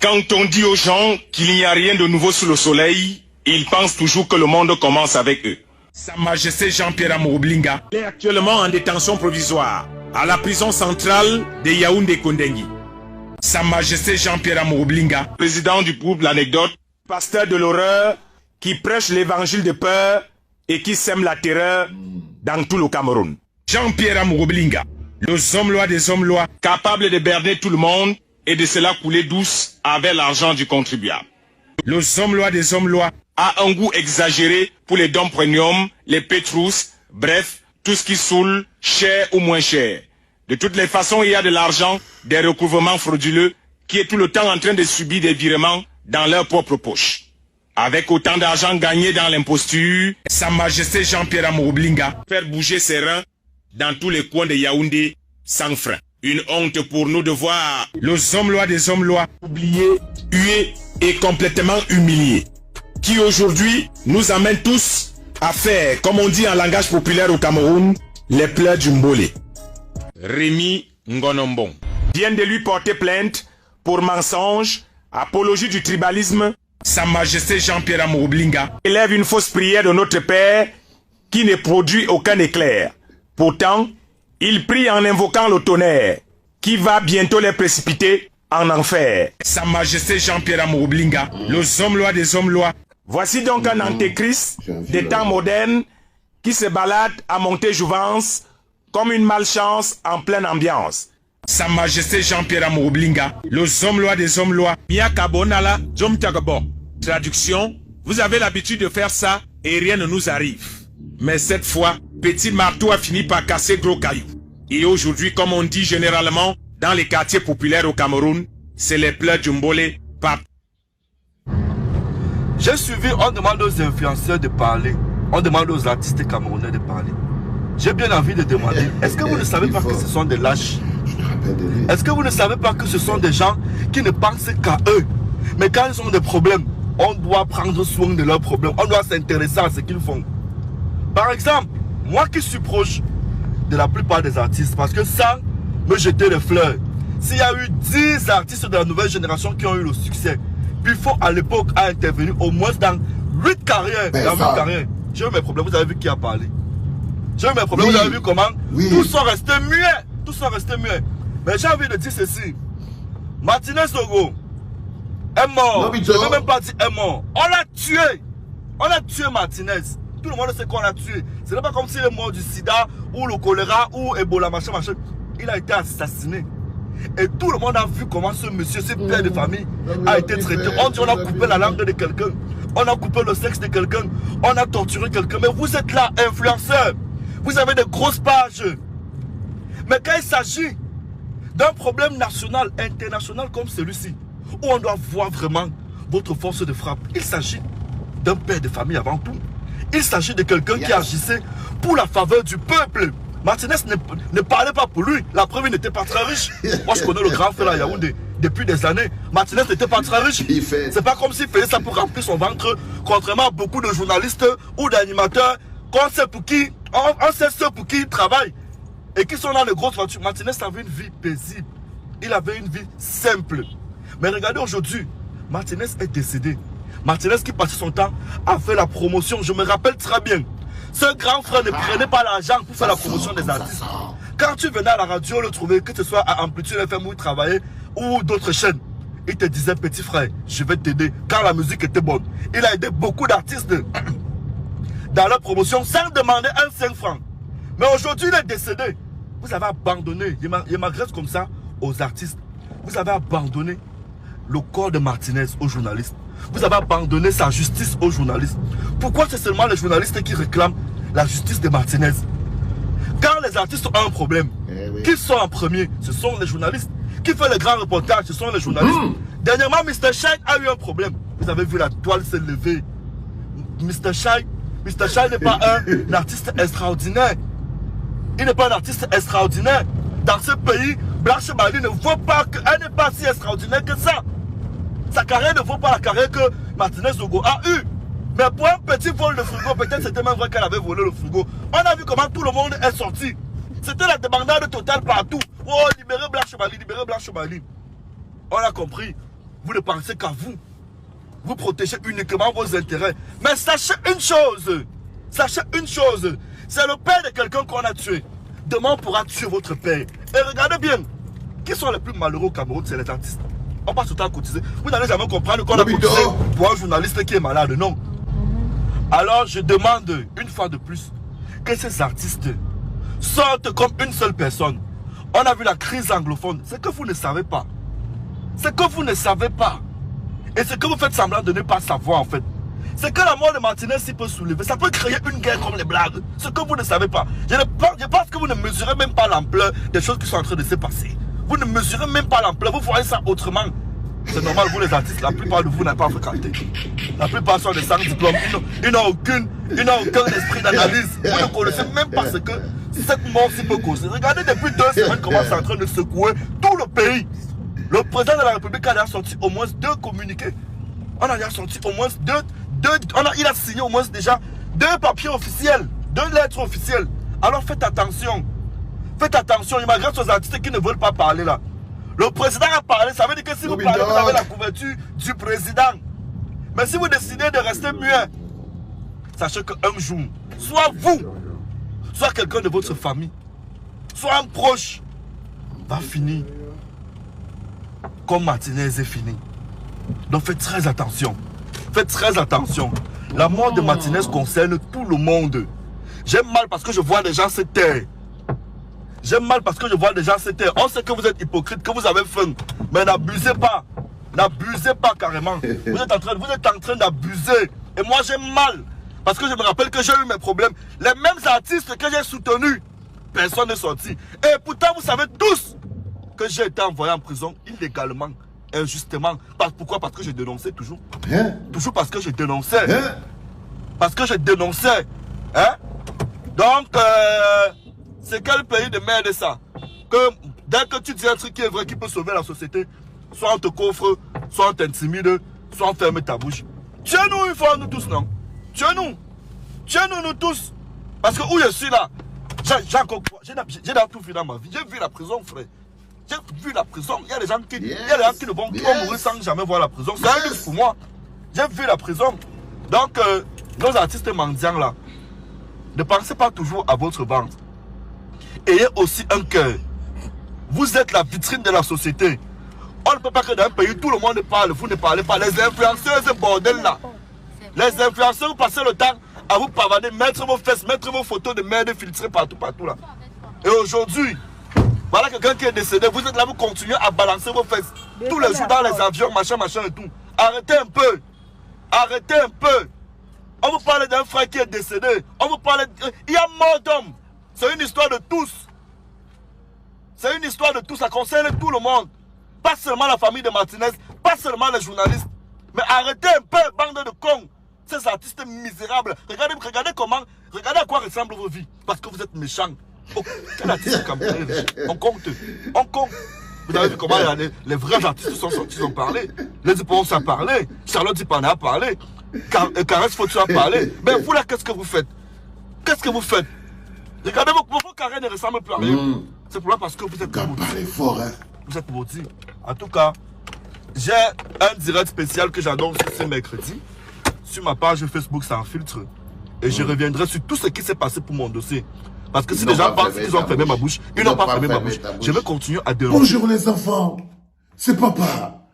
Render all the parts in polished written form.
Quand on dit aux gens qu'il n'y a rien de nouveau sous le soleil, ils pensent toujours que le monde commence avec eux. Sa Majesté Jean-Pierre Amourou-Blinga est actuellement en détention provisoire à la prison centrale de Yaoundé-Kondengi. Sa Majesté Jean-Pierre Amourou-Blinga, président du groupe L'Anecdote, pasteur de l'horreur, qui prêche l'évangile de peur et qui sème la terreur dans tout le Cameroun. Jean-Pierre Amourou-Blinga, le homme-loi des hommes-lois, capable de berner tout le monde et de cela couler douce avec l'argent du contribuable. Le homme-loi des hommes-lois a un goût exagéré pour les dons premium, les pétrous, bref, tout ce qui saoule, cher ou moins cher. De toutes les façons, il y a de l'argent, des recouvrements frauduleux, qui est tout le temps en train de subir des virements dans leur propre poche. Avec autant d'argent gagné dans l'imposture, Sa Majesté Jean-Pierre Amourou-Blinga faire bouger ses reins dans tous les coins de Yaoundé sans frein. Une honte pour nous de voir les hommes-lois des hommes-lois oubliés, hués et complètement humiliés, qui aujourd'hui nous amènent tous à faire, comme on dit en langage populaire au Cameroun, les pleurs du Mbolé. Rémi Ngonombong vient de lui porter plainte pour mensonge, apologie du tribalisme. Sa Majesté Jean-Pierre Amourou-Blinga élève une fausse prière de notre Père qui ne produit aucun éclair. Pourtant, il prie en invoquant le tonnerre qui va bientôt les précipiter en enfer. Sa Majesté Jean-Pierre Amourou-Blinga, le homme-loi des hommes-lois. Voici donc un antéchrist des temps modernes qui se balade à Montéjouvence comme une malchance en pleine ambiance. Sa Majesté Jean-Pierre Amourou-Blinga, le homme-loi des hommes-lois. Miakabonala Jomtagabo. Traduction, vous avez l'habitude de faire ça et rien ne nous arrive. Mais cette fois, petit marteau a fini par casser gros caillou. Et aujourd'hui, comme on dit généralement dans les quartiers populaires au Cameroun, c'est les pleurs du Mbolé par... J'ai suivi, on demande aux influenceurs de parler. On demande aux artistes camerounais de parler. J'ai bien envie de demander, est-ce que vous ne savez pas que ce sont des lâches? Est-ce que vous ne savez pas que ce sont des gens qui ne pensent qu'à eux? Mais quand ils ont des problèmes, on doit prendre soin de leurs problèmes. On doit s'intéresser à ce qu'ils font. Par exemple, moi qui suis proche de la plupart des artistes, parce que sans me jeter les fleurs, s'il y a eu 10 artistes de la nouvelle génération qui ont eu le succès, puis il faut à l'époque à intervenir au moins dans 8 carrières. Dans 8 carrières. J'ai eu mes problèmes, vous avez vu qui a parlé. J'ai eu mes problèmes, vous avez vu comment tous sont restés muets. Tous sont restés muets. Mais j'ai envie de dire ceci. Martinez Zogo est mort. Je ne veux même pas dire est mort. On l'a tué. On a tué Martinez. Tout le monde sait qu'on l'a tué. Ce n'est pas comme s'il est mort du sida ou le choléra ou Ebola, machin, machin. Il a été assassiné. Et tout le monde a vu comment ce monsieur, ce père de famille, a été traité. On dit on a coupé la langue de quelqu'un. On a coupé le sexe de quelqu'un. On a torturé quelqu'un. Mais vous êtes là, influenceur. Vous avez de grosses pages. Mais quand il s'agit d'un problème national, international comme celui-ci, où on doit voir vraiment votre force de frappe, il s'agit d'un père de famille avant tout. Il s'agit de quelqu'un qui agissait pour la faveur du peuple. Martinez ne parlait pas pour lui. La preuve, il n'était pas très riche. Moi, je connais le grand frère à Yaoundé depuis des années. Martinez n'était pas très riche. C'est pas comme s'il faisait ça pour remplir son ventre, contrairement à beaucoup de journalistes ou d'animateurs qu'on sait pour qui, on sait ceux pour qui ils travaillent et qui sont dans les grosses voitures. Martinez avait une vie paisible. Il avait une vie simple. Mais regardez aujourd'hui, Martinez est décédé. Martinez qui passait son temps à faire la promotion. Je me rappelle très bien. Ce grand frère ne prenait pas l'argent pour faire la promotion des artistes. Quand tu venais à la radio le trouver, que ce soit à Amplitude FM où il travaillait ou d'autres chaînes, il te disait petit frère, je vais t'aider quand la musique était bonne. Il a aidé beaucoup d'artistes dans leur promotion sans demander un 5 francs. Mais aujourd'hui il est décédé. Vous avez abandonné, il m'agresse comme ça aux artistes. Vous avez abandonné le corps de Martinez aux journalistes. Vous avez abandonné sa justice aux journalistes. Pourquoi c'est seulement les journalistes qui réclament la justice de Martinez? Quand les artistes ont un problème, qui sont en premier? Ce sont les journalistes. Qui fait les grands reportages? Ce sont les journalistes. Dernièrement, Mr. Shine a eu un problème. Vous avez vu la toile se lever. Mr. Shine n'est pas un artiste extraordinaire. Il n'est pas un artiste extraordinaire. Dans ce pays, Blanche Mali ne vaut pas que... Elle n'est pas si extraordinaire que ça. Sa carrière ne vaut pas la carrière que Martinez Zogo a eue. Mais pour un petit vol de frigo, peut-être c'était même vrai qu'elle avait volé le frigo. On a vu comment tout le monde est sorti. C'était la débandade totale partout. Oh, libérez Blanche Mali, libérez Blanche Mali. On a compris. Vous ne pensez qu'à vous. Vous protégez uniquement vos intérêts. Mais sachez une chose. Sachez une chose. C'est le père de quelqu'un qu'on a tué. Demain, on pourra tuer votre père. Et regardez bien. Qui sont les plus malheureux au Cameroun? C'est les artistes. On passe tout le temps à cotiser. Vous n'allez jamais comprendre qu'on a cotisé pour un journaliste qui est malade. Non. Alors, je demande une fois de plus que ces artistes sortent comme une seule personne. On a vu la crise anglophone. C'est que vous ne savez pas. C'est que vous ne savez pas. Et ce que vous faites semblant de ne pas savoir en fait. C'est que la mort de Martinez s'y peut soulever. Ça peut créer une guerre comme les blagues. Ce que vous ne savez pas. Je pense que vous ne mesurez même pas l'ampleur des choses qui sont en train de se passer. Vous ne mesurez même pas l'ampleur. Vous voyez ça autrement. C'est normal, vous les artistes, la plupart de vous n'avez pas fréquenté. La plupart sont des sans diplôme. Ils n'ont aucun esprit d'analyse. Vous ne connaissez même pas ce que cette mort s'y peut causer. Regardez depuis 2 semaines comment c'est en train de secouer tout le pays. Le président de la République a déjà sorti au moins 2 communiqués. On a déjà sorti au moins il a signé au moins déjà 2 papiers officiels, 2 lettres officielles. Alors faites attention. Faites attention, il m'agresse aux artistes qui ne veulent pas parler là. Le président a parlé, ça veut dire que si vous parlez, vous avez la couverture du président. Mais si vous décidez de rester muet, sachez qu'un jour, soit vous, soit quelqu'un de votre famille, soit un proche, va finir comme Martinez est fini. Donc faites très attention. Faites très attention. La mort de Martinez concerne tout le monde. J'aime mal parce que je vois les gens se taire. J'aime mal parce que je vois les gens se taire. On sait que vous êtes hypocrite, que vous avez faim. Mais n'abusez pas. N'abusez pas carrément. Vous êtes en train d'abuser. Et moi j'aime mal. Parce que je me rappelle que j'ai eu mes problèmes. Les mêmes artistes que j'ai soutenus, personne n'est sorti. Et pourtant vous savez tous que j'ai été envoyé en prison illégalement, injustement. Pourquoi? Parce que je dénonçais toujours. Toujours parce que je dénonçais. Parce que je dénonçais. Donc, c'est quel pays de merde ça? Que dès que tu dis un truc qui est vrai, qui peut sauver la société, soit on te coffre, soit on t'intimide, soit on ferme ta bouche. Tuez-nous une fois, nous tous, non? Tuez-nous. Tuez-nous, nous tous. Parce que où je suis là, j'ai tout vu dans ma vie. J'ai vu la prison, frère. J'ai vu la prison. Il y a des gens qui, qui vont mourir sans jamais voir la prison. C'est un luxe pour moi. J'ai vu la prison. Donc, nos artistes mendiants là, ne pensez pas toujours à votre ventre. Ayez aussi un cœur. Vous êtes la vitrine de la société. On ne peut pas que dans un pays, tout le monde parle, vous ne parlez pas. Les influenceurs, ce bordel là. Les influenceurs, vous passez le temps à vous pavaner, mettre vos fesses, mettre vos photos de merde filtrées partout là. Et aujourd'hui, voilà quelqu'un qui est décédé, vous êtes là, vous continuez à balancer vos fesses tous les jours dans les avions, machin et tout. Arrêtez un peu. Arrêtez un peu. On vous parle d'un frère qui est décédé. On vous parle... Il y a mort d'homme. C'est une histoire de tous. C'est une histoire de tous. Ça concerne tout le monde. Pas seulement la famille de Martinez, pas seulement les journalistes. Mais arrêtez un peu, bande de cons. Ces artistes misérables. Regardez comment... Regardez à quoi ressemblent vos vies. Parce que vous êtes méchants. Oh, quel artiste camerounais? On compte. On compte. Vous avez vu comment les vrais artistes sont sortis, ils ont parlé. Les Dupont a parlé. Charlotte Dupont a parlé. Caresse Fautu a parlé. Mais vous là, qu'est-ce que vous faites? Qu'est-ce que vous faites? Regardez, vos carrés ne ressemblent plus à rien. C'est pour parce que vous êtes fort, hein. Vous êtes maudits. En tout cas, j'ai un direct spécial que j'annonce ce mercredi. Sur ma page Facebook Sans Filtre. Et je reviendrai sur tout ce qui s'est passé pour mon dossier. Parce que si les gens pensent qu'ils ont fermé ma bouche, ils n'ont pas fermé ma bouche. Je vais continuer à dénoncer. Bonjour les enfants, c'est papa.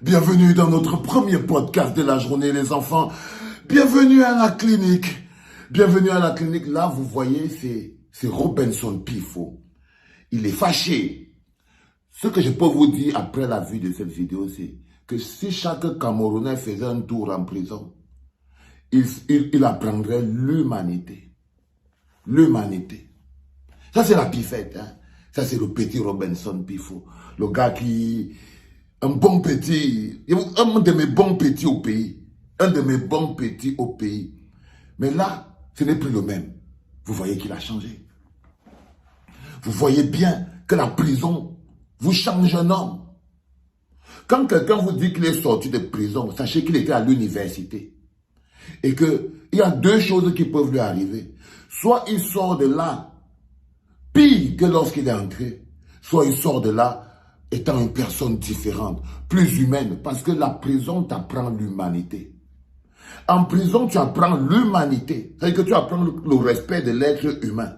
Bienvenue dans notre premier podcast de la journée les enfants. Bienvenue à la clinique. Bienvenue à la clinique. Là, vous voyez, c'est Robinson Pifo. Il est fâché. Ce que je peux vous dire après la vue de cette vidéo, c'est que si chaque Camerounais faisait un tour en prison, il apprendrait l'humanité. L'humanité. Ça, c'est la pifette. Hein? Ça, c'est le petit Robinson Pifo. Le gars qui... Un bon petit... Un de mes bons petits au pays. Un de mes bons petits au pays. Mais là, ce n'est plus le même. Vous voyez qu'il a changé. Vous voyez bien que la prison vous change un homme. Quand quelqu'un vous dit qu'il est sorti de prison, sachez qu'il était à l'université. Et qu'il y a 2 choses qui peuvent lui arriver. Soit il sort de là pire que lorsqu'il est entré, soit il sort de là étant une personne différente, plus humaine, parce que la prison t'apprend l'humanité. En prison, tu apprends l'humanité, c'est-à-dire que tu apprends le respect de l'être humain,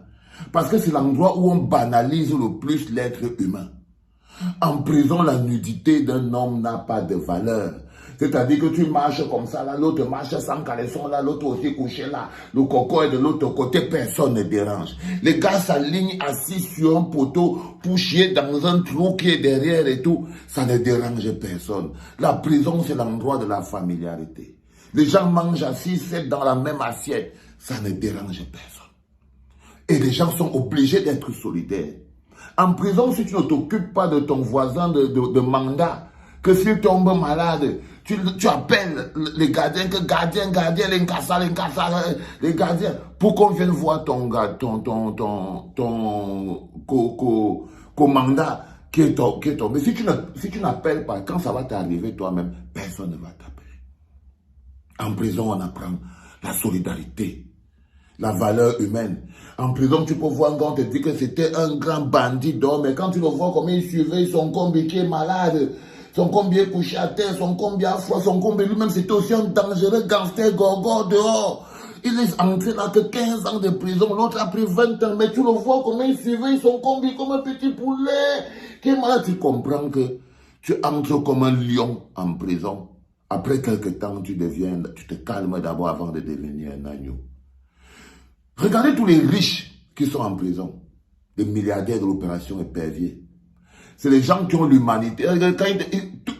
parce que c'est l'endroit où on banalise le plus l'être humain. En prison, la nudité d'un homme n'a pas de valeur. C'est-à-dire que tu marches comme ça, là, l'autre marche sans caleçon, là, l'autre aussi couché là, le coco est de l'autre côté, personne ne dérange. Les gars s'alignent assis sur un poteau pour chier dans un trou qui est derrière et tout, ça ne dérange personne. La prison, c'est l'endroit de la familiarité. Les gens mangent assis, c'est dans la même assiette, ça ne dérange personne. Et les gens sont obligés d'être solidaires. En prison, si tu ne t'occupes pas de ton voisin de mandat, que s'il tombe malade, tu appelles les gardiens, que gardien, les gardiens, pour qu'on vienne voir ton commandant qui est tombé. Si tu n'appelles pas, quand ça va t'arriver toi-même, personne ne va t'appeler. En prison, on apprend la solidarité, la valeur humaine. En prison, tu peux voir quand on te dit que c'était un grand bandit d'homme, mais quand tu le vois comme il suivait son combi qui est malade, son combi est couché à terre, son combi à froid, son combi lui-même, c'était aussi un dangereux gangster gorgor dehors. Il est entré là que 15 ans de prison, l'autre a pris 20 ans, mais tu le vois comme il suivait son combi comme un petit poulet qui est malade. Tu comprends que tu entres comme un lion en prison. Après quelques temps, tu te calmes d'abord avant de devenir un agneau. Regardez tous les riches qui sont en prison, les milliardaires de l'opération épervier. C'est les gens qui ont l'humanité.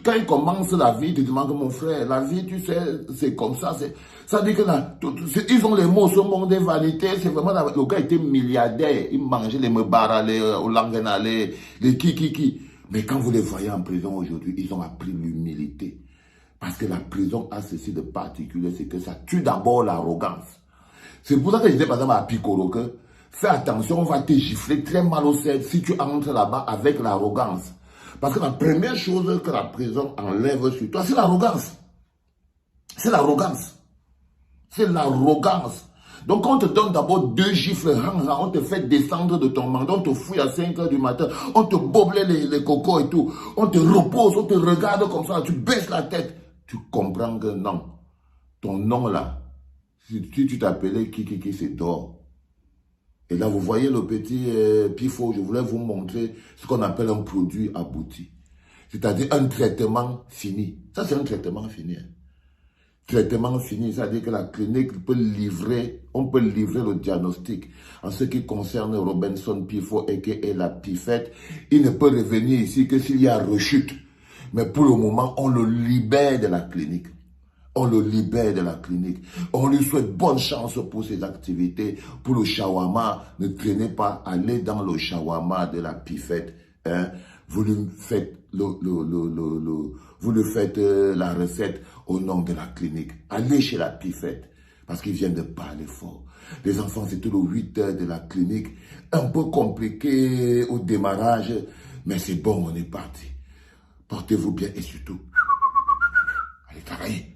Quand ils commencent la vie, tu te demandes, mon frère, la vie, tu sais, c'est comme ça. Ça dit que là, ils ont les mots, ce monde des vanités. C'est vraiment, le gars était milliardaire. Il mangeait les mebara, les olangena, les kiki. Mais quand vous les voyez en prison aujourd'hui, ils ont appris l'humilité. Parce que la prison a ceci de particulier, c'est que ça tue d'abord l'arrogance. C'est pour ça que je disais par exemple à Piccolo que fais attention, on va te gifler très mal au cerveau si tu entres là-bas avec l'arrogance. Parce que la première chose que la prison enlève sur toi, c'est l'arrogance. C'est l'arrogance. C'est l'arrogance. Donc on te donne d'abord 2 gifles, on te fait descendre de ton mandat, on te fouille à 5 h du matin, on te boblait les cocos et tout, on te repose, on te regarde comme ça, tu baisses la tête. Tu comprends que non, ton nom là, si tu t'appelais Kiki, c'est d'or. Et là, vous voyez le petit pifo, je voulais vous montrer ce qu'on appelle un produit abouti. C'est-à-dire un traitement fini. Ça, c'est un traitement fini. Hein. Traitement fini, c'est-à-dire que la clinique peut livrer, on peut livrer le diagnostic. En ce qui concerne Robinson Pifo et la pifette, il ne peut revenir ici que s'il y a rechute. Mais pour le moment, on le libère de la clinique. On le libère de la clinique. On lui souhaite bonne chance pour ses activités. Pour le shawarma, ne traînez pas, allez dans le shawarma de la pifette. Hein. Vous lui faites, la recette au nom de la clinique. Allez chez la pifette. Parce qu'ils viennent de parler fort. Les enfants, c'était le 8 h de la clinique. Un peu compliqué au démarrage. Mais c'est bon, on est parti. Portez-vous bien et surtout, allez travailler.